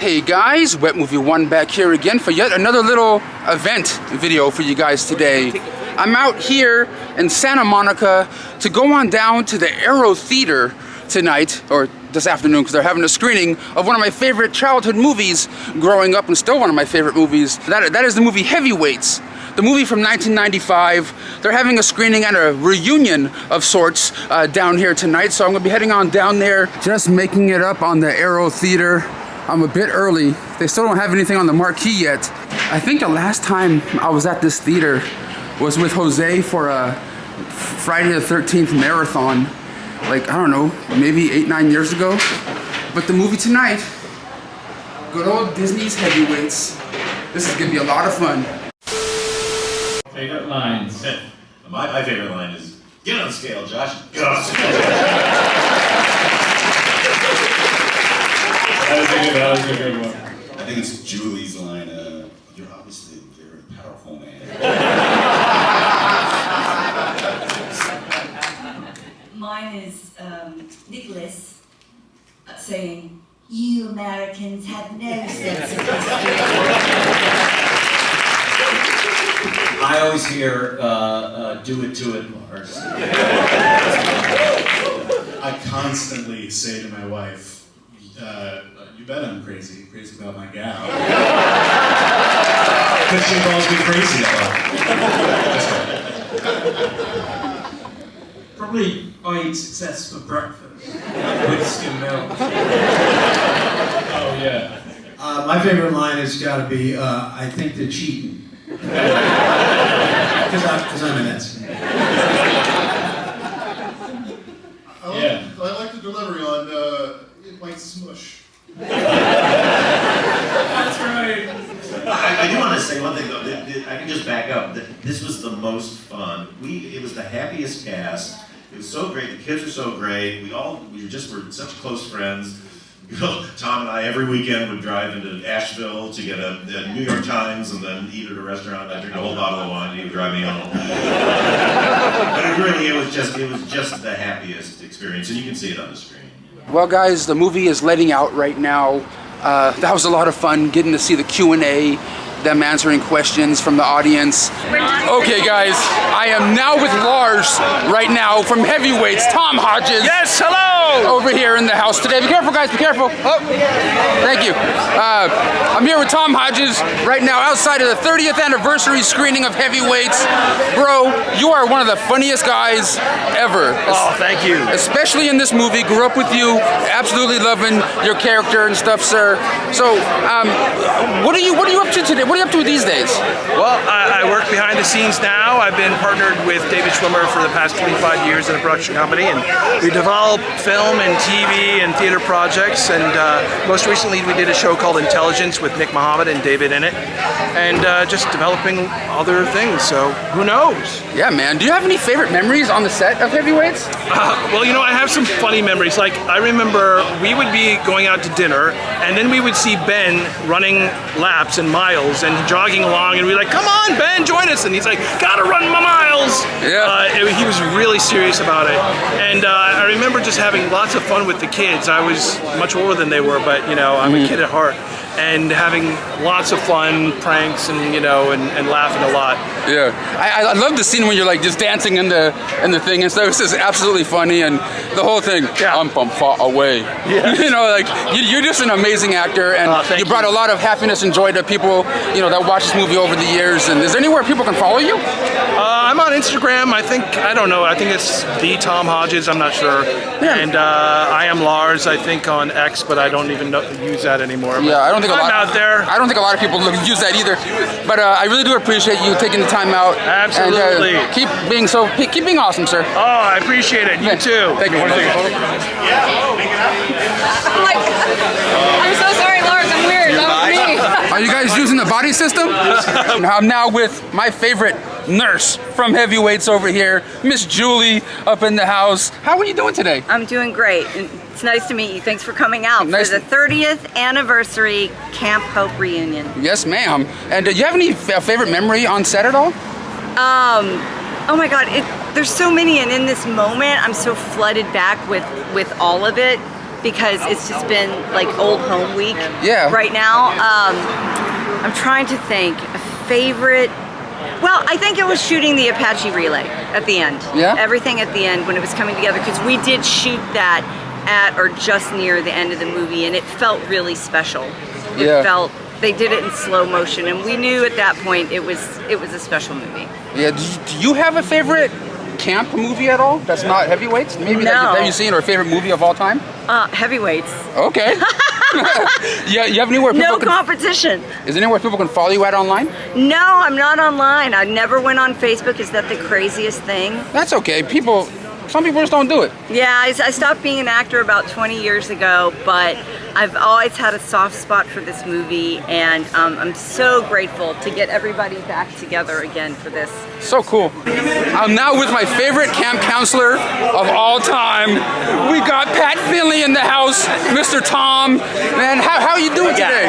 Hey guys, Wet Movie 1 back here again for yet another little event video for you guys today. I'm out here in Santa Monica to go on down to the Aero Theater tonight, or this afternoon, because they're having a screening of one of my favorite childhood movies growing up, and still one of my favorite movies. That is the movie Heavyweights. The movie from 1995. They're having a screening and a reunion of sorts down here tonight, so I'm gonna be heading on down there. Just making it up on the Aero Theater. I'm a bit early. They still don't have anything on the marquee yet. I think the last time I was at this theater was with Jose for a Friday the 13th marathon. Like, I don't know, maybe 8-9 years ago. But the movie tonight, good old Disney's Heavyweights. This is gonna be a lot of fun. Favorite lines? My favorite line is, get on the scale, Josh. Get on the scale. That was a good one. I think it's Julie's line, you're obviously a very powerful man. Mine is Nicholas saying, you Americans have no sense of history. I always hear, do it to it, Lars. I constantly say to my wife, you bet I'm crazy about my gal. Because she calls me crazy about it. Probably I eat success for breakfast with skim milk. Oh yeah. My favorite line has got to be, I think they're cheating. Because I'm an Nets fan. I like the delivery on, it might smush. That's right. I do want to say one thing though. I can just back up. This was the most fun. It was the happiest cast. It was so great. The kids were so great. We were such close friends. You know, Tom and I every weekend would drive into Asheville to get a New York Times and then eat at a restaurant. I drink a whole bottle of wine and he would drive me home. But it was just the happiest experience, and you can see it on the screen. Well guys, the movie is letting out right now. That was a lot of fun getting to see the Q&A, them answering questions from the audience. Okay guys, I am now with Lars right now from Heavyweights, Tom Hodges. Yes, hello! Over here in the house today. Be careful guys, be careful. Oh, thank you. I'm here with Tom Hodges right now outside of the 30th anniversary screening of Heavyweights. Bro, you are one of the funniest guys ever. Oh, thank you. Especially in this movie, grew up with you, absolutely loving your character and stuff, sir. So, what are you up to today? What are you up to these days? Well, I work behind the scenes now. I've been partnered with David Schwimmer for the past 25 years in a production company, and we develop film and TV and theater projects, and most recently we did a show called Intelligence with Nick Muhammad and David in it, and just developing other things, so who knows? Yeah, man. Do you have any favorite memories on the set of Heavyweights? Well, you know, I have some funny memories. Like, I remember we would be going out to dinner, and then we would see Ben running laps and miles and jogging along, and we'd be like, come on, Ben, join us. And he's like, gotta run my miles. Yeah. He was really serious about it. And I remember just having lots of fun with the kids. I was much older than they were, but, you know, I'm a kid at heart. And having lots of fun, pranks, and, you know, and laughing a lot. Yeah, I love the scene when you're like just dancing in the thing and stuff. It's just absolutely funny, and the whole thing. Yeah. I'm from far away. Yeah. You know, like you're just an amazing actor, and you brought a lot of happiness and joy to people, you know, that watch this movie over the years. And is there anywhere people can follow you? I'm on Instagram. I think it's the Tom Hodges. I'm not sure. Yeah. And I am Lars. I think on X, but I don't even use that anymore. Yeah, I don't think I'm out there. I don't think a lot of people use that either. But I really do appreciate you taking the time out. Absolutely. And, keep being awesome, sir. Oh, I appreciate it. You too. Thank you. I'm so sorry, Lars. I'm weird. That was me. Are you guys using the body system? I'm now with my favorite nurse from Heavyweights over here, Miss Julie up in the house. How are you doing today? I'm doing great. It's nice to meet you. Thanks for coming out for the 30th anniversary Camp Hope reunion. Yes, ma'am. And do you have any favorite memory on set at all? Oh my God, there's so many, and in this moment, I'm so flooded back with all of it. because it's just been like old home week right now. I'm trying to think a favorite. Well, I think it was shooting the Apache relay at the end. Yeah. Everything at the end when it was coming together, because we did shoot that at or just near the end of the movie, and it felt really special. It felt, they did it in slow motion, and we knew at that point it was a special movie. Yeah. Do you have a favorite camp movie at all? That's not Heavyweights? Maybe that you've seen, or a favorite movie of all time? Heavyweights. Okay. Yeah, you have anywhere people competition. Is there anywhere people can follow you at online? No, I'm not online. I never went on Facebook. Is that the craziest thing? That's okay. Some people just don't do it. Yeah, I stopped being an actor about 20 years ago, but I've always had a soft spot for this movie, and I'm so grateful to get everybody back together again for this. So cool. I'm now with my favorite camp counselor of all time. We got Pat Finley in the house, Mr. Tom. Man, how are you doing today?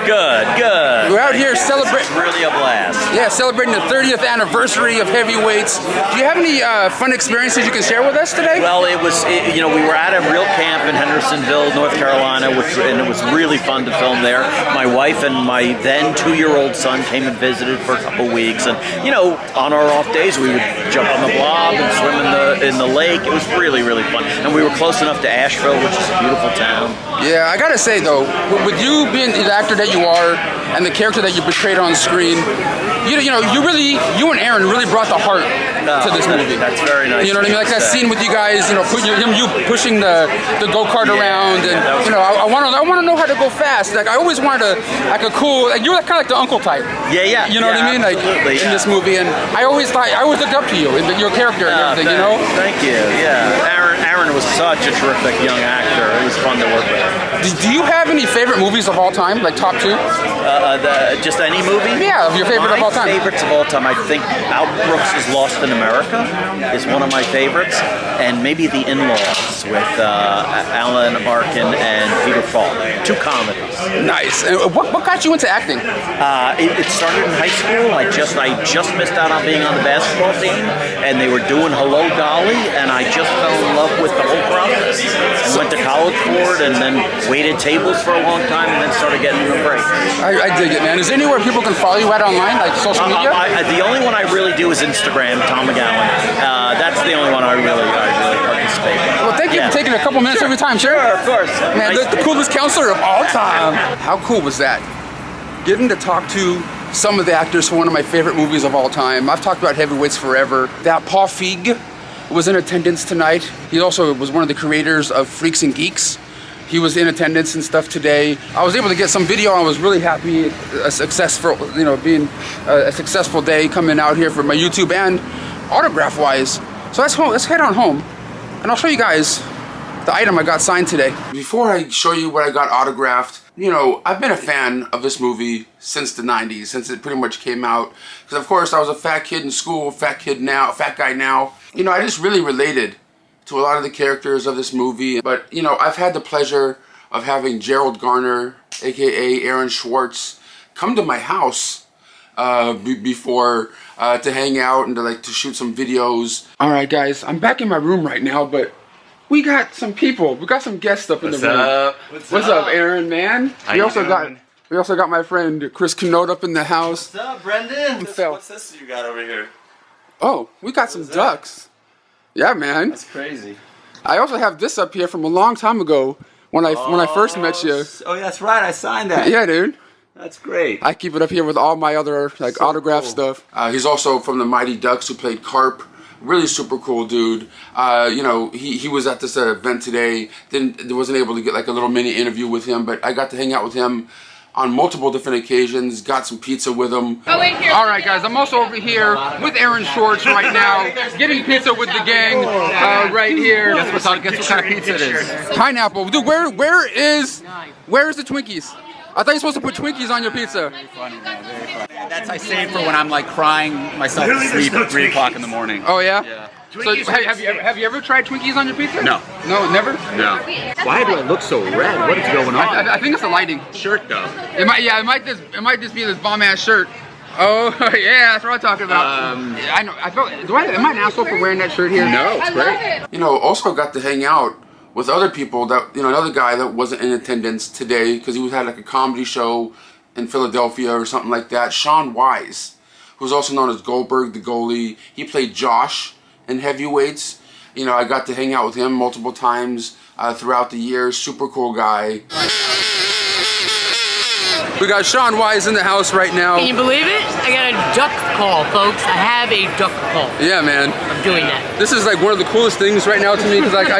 Good. We're out here celebrating. It's really a blast. Yeah, celebrating the 30th anniversary of Heavyweights. Do you have any fun experiences you can share with us today? Well, we were at a real camp in Hendersonville, North Carolina, and it was really fun to film there. My wife and my then 2-year-old son came and visited for a couple weeks, and on our off days we would jump on the blob and swim in the lake. It was really, really fun, and we were close enough to Asheville, which is a beautiful town. Yeah, I gotta say though, with you being the actor that you are and the character that you portrayed on screen, you and Aaron really brought the heart to this movie. That's very nice. You know what I mean? Like that scene with you guys, you pushing the go-kart around, and I want to know how to go fast. Like I always wanted you were kind of like the uncle type. Yeah. You know what I mean? Like in this movie, and I always looked up to you and your character and everything. Thank you. Yeah. Aaron was such a terrific young actor. It was fun to work with. Do you have any favorite movies of all time, like top 2? Just any movie? Yeah, of your favorite of all time. My favorites of all time, I think Al Brooks' Lost in America is one of my favorites, and maybe The In-Laws with Alan Arkin and Peter Falk. 2 comedies. Nice. And what got you into acting? It started in high school. I just missed out on being on the basketball team, and they were doing Hello Dolly, and I just fell in love with the whole process. I went to college for it, and then waited tables for a long time, and then started getting a break. I dig it, man. Is there anywhere people can follow you at online, like social media? The only one I really do is Instagram, Tom McGowan. That's the only one I really participate in. Well, thank you for taking a couple minutes every time, sure? Of course. Man, the coolest counselor of all time. How cool was that? Getting to talk to some of the actors for one of my favorite movies of all time. I've talked about Heavyweights forever. That Paul Feig was in attendance tonight. He also was one of the creators of Freaks and Geeks. He was in attendance and stuff today. I was able to get some video. I was really happy. A successful, being a successful day coming out here for my YouTube and autograph-wise. So let's head on home, and I'll show you guys the item I got signed today. Before I show you what I got autographed, I've been a fan of this movie since the 90s, since it pretty much came out. Because of course I was a fat kid in school, fat guy now. I just really related to a lot of the characters of this movie. But, I've had the pleasure of having Gerald Garner, aka Aaron Schwartz, come to my house before to hang out and to shoot some videos. All right, guys, I'm back in my room right now, but we got some people. We got some guests up in the room. What's up, Aaron, man? We also got my friend Chris Canoga up in the house. What's up, Brendan? What's this you got over here? Oh, we got some ducks. Yeah, man. That's crazy. I also have this up here from a long time ago when I first met you. Oh, that's right. I signed that. Yeah, dude. That's great. I keep it up here with all my other autograph stuff. He's also from the Mighty Ducks, who played Carp. Really super cool dude. He was at this event today. Wasn't able to get a little mini interview with him, but I got to hang out with him on multiple different occasions. Got some pizza with him. All right, guys, I'm also over here with Aaron Schwartz right now, getting pizza with the gang right here. Guess what kind of pizza it is? Pineapple. Dude, where is the Twinkies? I thought you were supposed to put Twinkies on your pizza. Very funny, man. Very funny. That's I save for when I'm crying myself to sleep at 3 o'clock in the morning. Oh yeah? Yeah. So have you ever tried Twinkies on your pizza? No. No, never? No. Why do I look so red? What is going on? I think it's the lighting. Shirt though. It might just be this bomb ass shirt. Oh yeah, that's what I'm talking about. Am I an asshole for wearing that shirt here? No, it's great. Also got to hang out with other people that, another guy that wasn't in attendance today because he had like a comedy show in Philadelphia or something like that. Sean Wise, who's also known as Goldberg the goalie. He played Josh in Heavyweights. I got to hang out with him multiple times throughout the years. Super cool guy. We got Sean Wise in the house right now. Can you believe it? I got a duck call, folks. I have a duck call. Yeah, man. I'm doing that. This is like one of the coolest things right now to me because like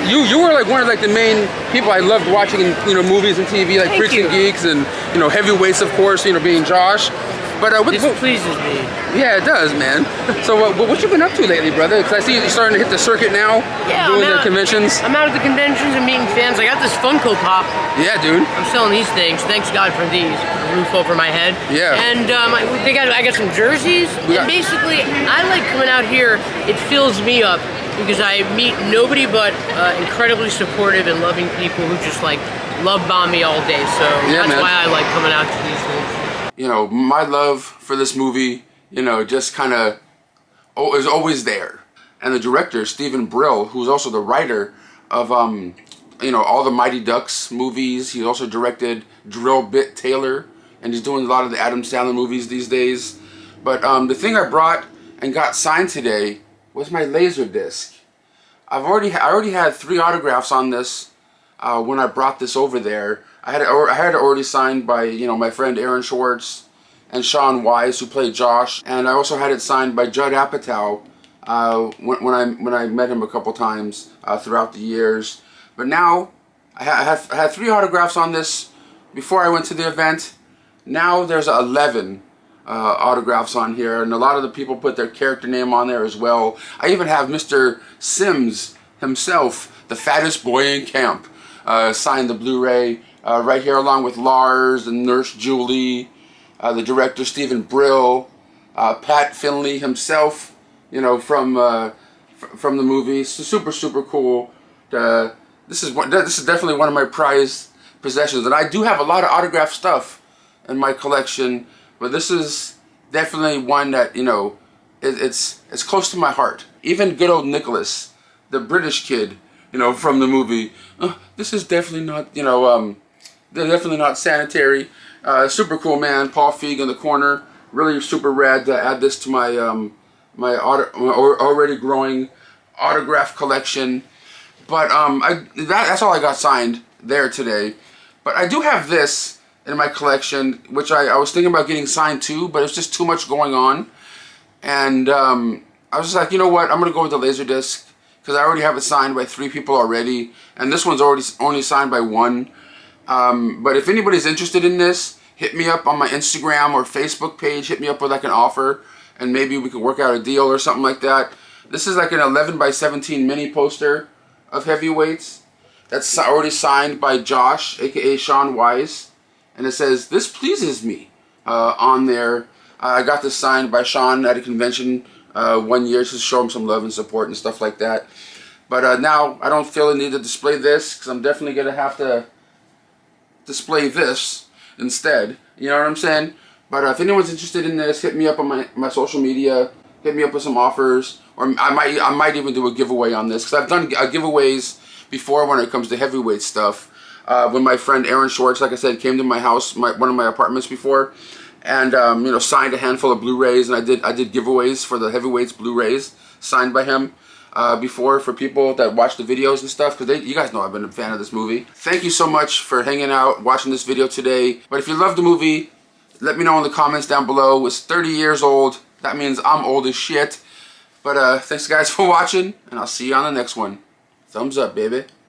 you were like one of like the main people I loved watching in movies and TV, like Freaks and Geeks and Heavyweights, of course. Being Josh. But this pleases me. Yeah, it does, man. So what you been up to lately, brother? Because I see you're starting to hit the circuit now. Yeah, doing the conventions. I'm out at the conventions and meeting fans. I got this Funko Pop. Yeah, dude. I'm selling these things. Thanks God for these. Put a roof over my head. Yeah. And I got some jerseys. And basically, I like coming out here. It fills me up because I meet nobody but incredibly supportive and loving people who just like love bomb me all day. So that's why I like coming out to these things. My love for this movie, just kind of is always there. And the director, Stephen Brill, who's also the writer of, all the Mighty Ducks movies. He also directed Drill Bit Taylor, and he's doing a lot of the Adam Sandler movies these days. But the thing I brought and got signed today was my Laserdisc. I already had 3 autographs on this when I brought this over there. I had it already signed by my friend Aaron Schwartz and Sean Wise, who played Josh, and I also had it signed by Judd Apatow when I met him a couple times throughout the years. But now I had 3 autographs on this before I went to the event. Now there's 11 autographs on here, and a lot of the people put their character name on there as well. I even have Mr. Sims himself, the fattest boy in camp, signed the Blu-ray. Right here, along with Lars and Nurse Julie, the director Stephen Brill, Pat Finley himself, from the movie. So super cool. This is definitely one of my prized possessions, and I do have a lot of autographed stuff in my collection, but this is definitely one that it's close to my heart. Even good old Nicholas, the British kid, from the movie. This is definitely not they're definitely not sanitary. Super cool, man. Paul Feig in the corner. Really super rad to add this to my my already growing autograph collection. But that's all I got signed there today. But I do have this in my collection, which I was thinking about getting signed too, but it's just too much going on. And I was just like, you know what? I'm going to go with the Laserdisc because I already have it signed by 3 people already. And this one's only signed by 1. But if anybody's interested in this, hit me up on my Instagram or Facebook page. Hit me up with like an offer, and maybe we could work out a deal or something like that. This is like an 11 by 17 mini poster of Heavyweights that's already signed by Josh, aka Sean Wise, and it says "This pleases me" on there. I got this signed by Sean at a convention 1 year to show him some love and support and stuff like that. But now I don't feel the need to display this because I'm definitely gonna have to display this instead. You know what I'm saying? But if anyone's interested in this, hit me up on my social media. Hit me up with some offers, or I might even do a giveaway on this because I've done giveaways before when it comes to heavyweight stuff. When my friend Aaron Schwartz, like I said, came to my house, one of my apartments before, and signed a handful of Blu-rays, and I did giveaways for the Heavyweights Blu-rays signed by him. Before for people that watch the videos and stuff, because you guys know I've been a fan of this movie. Thank you so much for hanging out, watching this video today. But if you love the movie, let me know in the comments down below. It's 30 years old. That means I'm old as shit. But thanks guys for watching, and I'll see you on the next one. Thumbs up, baby.